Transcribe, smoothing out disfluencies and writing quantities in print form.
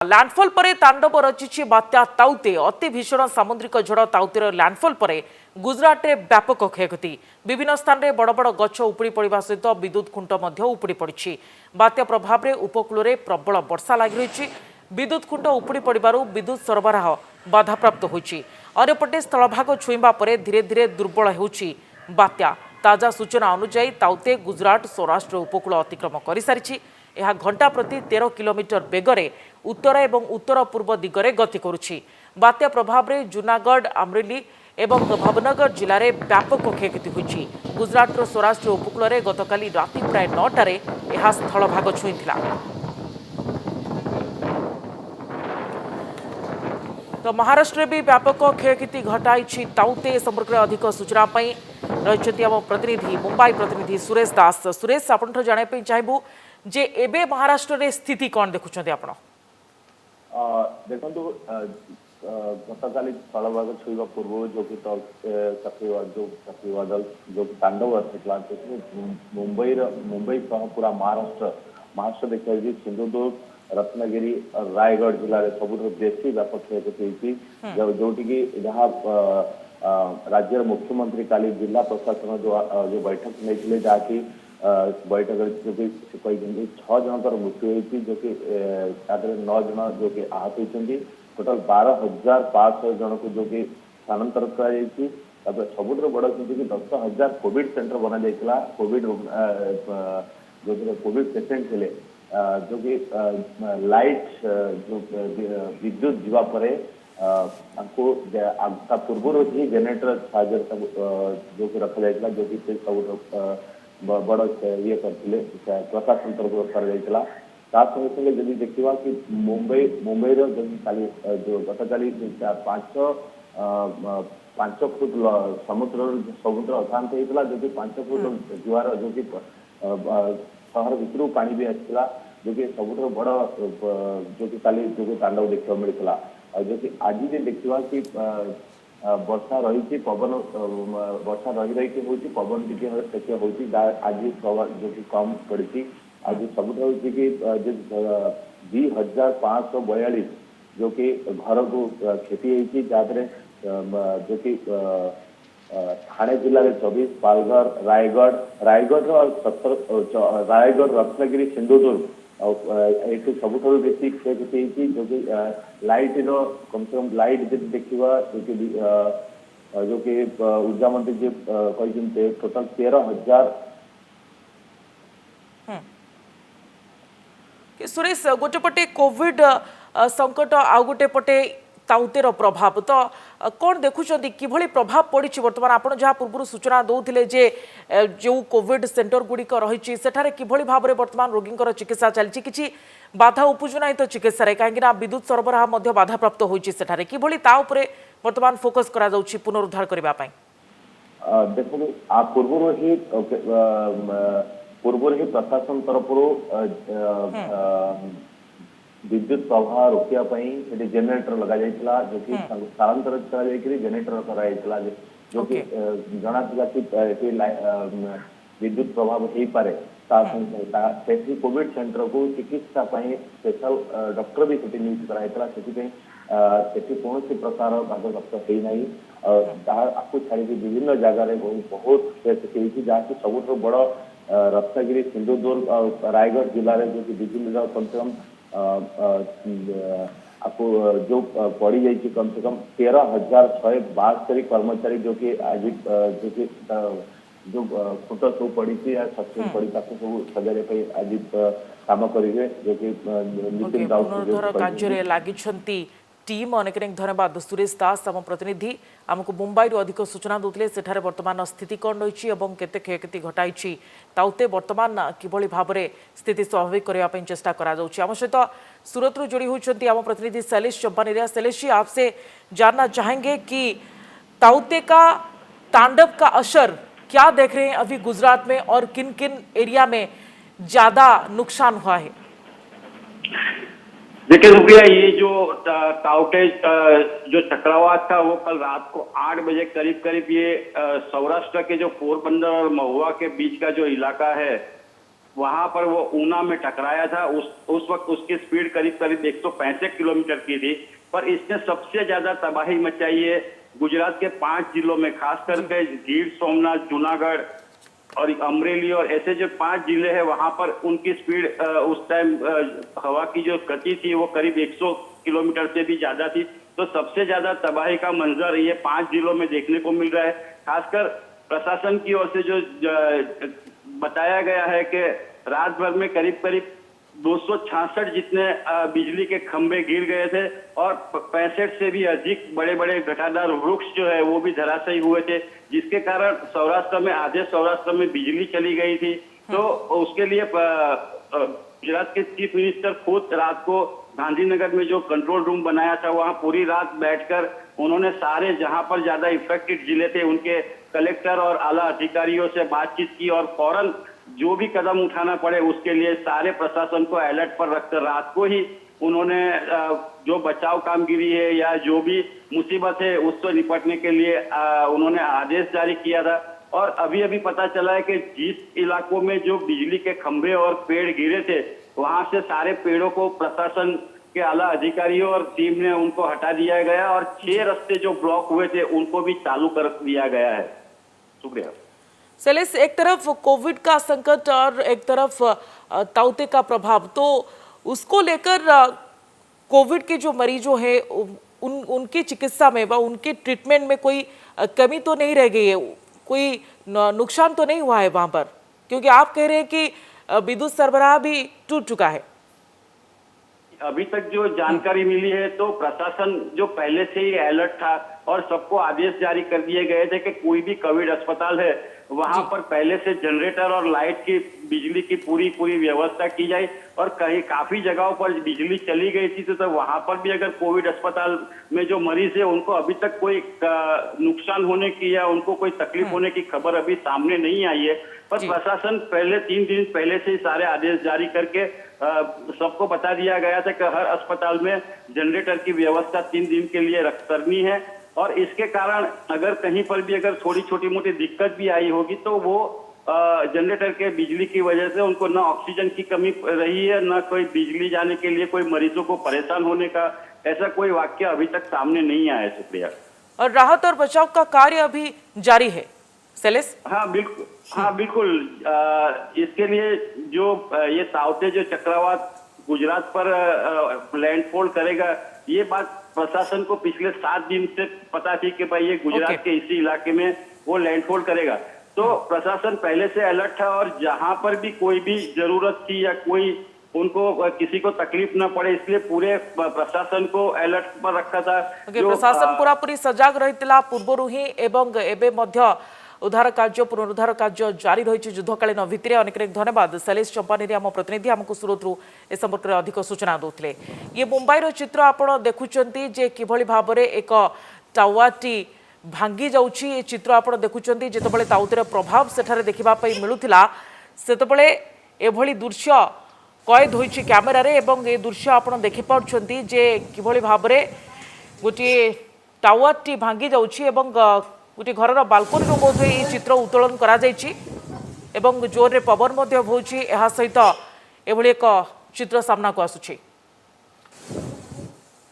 Landfall पर तांडव रचिछि बात्या ताउते अति भीषण सामुद्रिक झड़ ताउतेर लैंडफॉल पर गुजरात में व्यापक क्षयक्षति विभिन्न स्थान में बड़ बड़ गछ उपुड़ी पड़ा सहित विद्युत खुंट उपुड़ी पड़ी बात्या प्रभाव में उपकूल में प्रबल वर्षा लगी रही विद्युत खुंट उपुड़ी पड़ू विद्युत सरबराह बाधाप्राप्त होती अंपटे स्थलभाग छुईवा पर धीरे धीरे दुर्बल होउछि बात्या ताजा सूचना अनुसार ताउते गुजरात सौराष्ट्र उपकूल अतिक्रम कर सारी यह घंटा प्रति 13 किलोमीटर बेगरे उत्तर एवं उत्तर पूर्व दिगरे गति करुछि बात्या प्रभाव में जूनागढ़ अमरेली एवं भावनगर जिले में व्यापक क्षयक्षति होइछि गुजरात सौराष्ट्र उपकूल में गतकाली राति प्राय 9टारे यह स्थलभाग छुईला। तो महाराष्ट्र में भी व्यापक क्षयक्षति घटाई ताउते संपर्क में अधिक सूचना रही आम प्रतिनिधि मुंबई प्रतिनिधि सुरेश दास। सुरेश आपन जानापी चाहबू जे एबे महाराष्ट्र रे स्थिति कौन देखुछन्ते आपण? देखो गतकाली स्थलभाग छुईवा पूर्व जो कि चक्रवादल जो तांडव रचला मुंबई सह पूरा महाराष्ट्र देखा सिंधुदुर्ग रत्नगिरी और रायगढ़ जिले में सब बेसी व्यापक क्षयक्षति जोटि जहाँ राज्य मुख्यमंत्री काली जिला प्रशासन जो बैठक नहीं जहाँकि बैठक जो कि 6 जनकर मृत्यु होती जो कि 9 जन जो कि आहत होती टोटाल 12,500 जन को जो कि स्थानांतरित कर सबुठ बड़ कि 10,000 कोविड सेंटर बना जाता कोविड जो कोविड पेसेंट थे जो कि लाइट जो विद्युत जीवापर पूर्व ही जेनेटर साहय जो कि रखा जाता जो कि सब बड़ ये करते प्रशासन तरफ कर संगे जब देखा कि मुंबई जो गतकाली 5 फुट समुद्र अशांत होता जो कि 5 फुट जुआर जो कि सहर भितर पानी भी आसाला जो कि सब बड़ जो कि काली जो कि तांडव देखा मिलता जो कि आज भी देखा कि वर्षा रही पवन वर्षा रही हूँ पवन टी होती आज जो कि कम पड़ी आज सब कि 2,542 जो कि घर को क्षति होती जो कि थाने जिले में 24 पालघर रायगढ़ और 17 रायगढ़ रत्नगिरी सिंधुदुर्ग ये सब बेसी क्षयक्षति जो कि लाइट कम से कम लाइट जब देखा जो कि ऊर्जा मंत्री जी कहते टोटाल 13,000। सुरेश गोटे पटे कोविड संकट आउ गोटे पटे ताउतेर प्रभाव तो कौन देखुं कि प्रभाव पड़ी बर्तमान आप जहाँ पूर्व सूचना दौले जे जो कोविड सेंटर गुड़िक रही किभली भाव में बर्तमान रोगी चिकित्सा चलती कि बाधा उपजु ना तो चिकित्सा कहीं विद्युत सरबराह बाधाप्राप्त होती किभली बर्तमान फोकस करा पुनरुद्धार करने देखो पूर्व ही प्रशासन तरफ विद्युत प्रवाह रोकने जेनेटर लगा जाइला जो कि स्थानांतरित कर जेनेटर कराइला जो कि जना कि विद्युत प्रभाव हो पारे कोविड सेंटर को चिकित्सा स्पेशल डॉक्टर भी नियुक्त कराइला कौन प्रकार बाधाप्राप्त होना आपको छाड़ी विभिन्न जगार बहुत क्षति जहाँकि सब बड़ रत्नगिरी सिंधुदुर्ग और रायगढ़ जिले में जो कि विभिन्न कम से कम आपको जो पड़ी जाइए कम से कम 13,672 कर्मचारी जो कि आज जो कि जो खुट सब पड़ी सक्षम पड़ी सब सजारे आज काम करेंगे जो कि नितिन राउत कार्य लगी टीम अनेक धन्यवाद सुरेश दास आम प्रतिनिधि आमको मुंबई अधिक सूचना दूसरे सेठारे वर्तमान स्थिति कौन रही केते क्षयक्षति घटाई ताउते वर्तमान किभली भाव में स्थिति स्वाभाविक करने चेष्टा करा आम सहित सूरत रु जोड़ी होती आम प्रतिनिधि शैलेश चंपानिया। शैलेश जी आपसे जानना चाहेंगे कि ताउते का तांडव का असर क्या देख रहे हैं अभी गुजरात में और किन किन एरिया में ज्यादा नुकसान हुआ है? देखिए रुपया ये जो ताउते जो चक्रवात था वो कल रात को 8 बजे करीब ये सौराष्ट्र के जो पोरबंदर और महुआ के बीच का जो इलाका है वहां पर वो ऊना में टकराया था। उस वक्त उसकी स्पीड करीब करीब 165 किलोमीटर की थी, पर इसने सबसे ज्यादा तबाही मचाई है गुजरात के 5 जिलों में, खास करके गीर सोमनाथ, जूनागढ़ और अमरेली और ऐसे जो 5 जिले हैं वहां पर उनकी स्पीड उस टाइम हवा की जो गति थी वो करीब 100 किलोमीटर से भी ज्यादा थी। तो सबसे ज्यादा तबाही का मंजर ये 5 जिलों में देखने को मिल रहा है। खासकर प्रशासन की ओर से जो बताया गया है कि रात भर में करीब करीब 266 जितने बिजली के खंभे गिर गए थे और 65 से भी अधिक बड़े बड़े घटादार वृक्ष जो है वो भी धराशायी हुए थे, जिसके कारण सौराष्ट्र में आधे सौराष्ट्र में बिजली चली गई थी। तो उसके लिए गुजरात के चीफ मिनिस्टर खुद रात को गांधीनगर में जो कंट्रोल रूम बनाया था वहां पूरी रात बैठकर उन्होंने सारे जहां पर ज्यादा इफेक्टेड जिले थे उनके कलेक्टर और आला अधिकारियों से बातचीत की और फौरन जो भी कदम उठाना पड़े उसके लिए सारे प्रशासन को अलर्ट पर रखकर रात को ही उन्होंने जो बचाव कामगिरी है या जो भी मुसीबत है उससे निपटने के लिए उन्होंने आदेश जारी किया था। और अभी अभी पता चला है कि जिस इलाकों में जो बिजली के खंभे और पेड़ गिरे थे वहां से सारे पेड़ों को प्रशासन के आला अधिकारियों और टीम ने उनको हटा दिया गया और 6 रास्ते जो ब्लॉक हुए थे उनको भी चालू कर दिया गया है। शुक्रिया। शैलेश, एक तरफ कोविड का संकट और एक तरफ ताउते का प्रभाव, तो उसको लेकर कोविड के जो मरीजों हैं उनकी चिकित्सा में व उनके ट्रीटमेंट में कोई कमी तो नहीं रह गई है, कोई नुकसान तो नहीं हुआ है वहां पर, क्योंकि आप कह रहे हैं कि विद्युत सरबराह भी टूट चुका है। अभी तक जो जानकारी मिली है तो प्रशासन जो पहले से ही अलर्ट था और सबको आदेश जारी कर दिए गए थे कि कोई भी कोविड अस्पताल है वहां पर पहले से जनरेटर और लाइट की बिजली की पूरी व्यवस्था की जाए। और कहीं काफी जगहों पर बिजली चली गई थी तो वहां पर भी अगर कोविड अस्पताल में जो मरीज है उनको अभी तक कोई नुकसान होने की या उनको कोई तकलीफ होने की खबर अभी सामने नहीं आई है। पर प्रशासन पहले 3 दिन पहले से ही सारे आदेश जारी करके सबको बता दिया गया था कि हर अस्पताल में जनरेटर की व्यवस्था 3 दिन के लिए करनी है। और इसके कारण अगर कहीं पर भी अगर थोड़ी छोटी मोटी दिक्कत भी आई होगी तो वो जनरेटर के बिजली की वजह से उनको ना ऑक्सीजन की कमी रही है, ना कोई बिजली जाने के लिए कोई मरीजों को परेशान होने का ऐसा कोई वाक्य अभी तक सामने नहीं आया है। शुक्रिया। और राहत और बचाव का कार्य अभी जारी है शैलेश? हाँ बिल्कुल, इसके लिए जो ये ताउते जो चक्रवात गुजरात पर लैंडफॉल करेगा ये बात प्रशासन को पिछले 7 दिन से पता थी कि भाई ये गुजरात के इसी इलाके में वो लैंडफॉल करेगा। तो प्रशासन पहले से अलर्ट था और जहां पर भी कोई भी जरूरत थी या कोई उनको किसी को तकलीफ न पड़े इसलिए पूरे प्रशासन को अलर्ट पर रखा था। प्रशासन पूरापूरी सजग रही पूर्व ही एवं एबे मध्य उद्धार कार्य पुनरुद्धार कार्य जारी रही युद्धकालीन भित्तिरे। अनेक धन्यवाद शैलेश चंपानेरी आम प्रतिनिधि आमको सूरतरू ए संपर्क में अधिक सूचना देते। ये मुंबईर चित्र आपड़ देखुंटे जे किभली भाव में एक टावाटी भांगी जाउछि। ये चित्र आपड़ देखुंटे जितेबाला ताउतेर प्रभाव सेठारे देखिबापई मिलुथिला सेतेबाला एभली दृश्य कैद होइछि कैमेरा रे एवं ए दृश्य आपड़ देखि पारुछंती जे किभली भाव में गोटे टावारटी भांगी जाउछि एवं गोटे घर बालकोनी बोध ये चित्र उत्तोलन करा जायछि एवं जोर रे पवन मध्य होउछि। एहा सहित एभली एक चित्र सामना को आसुछि।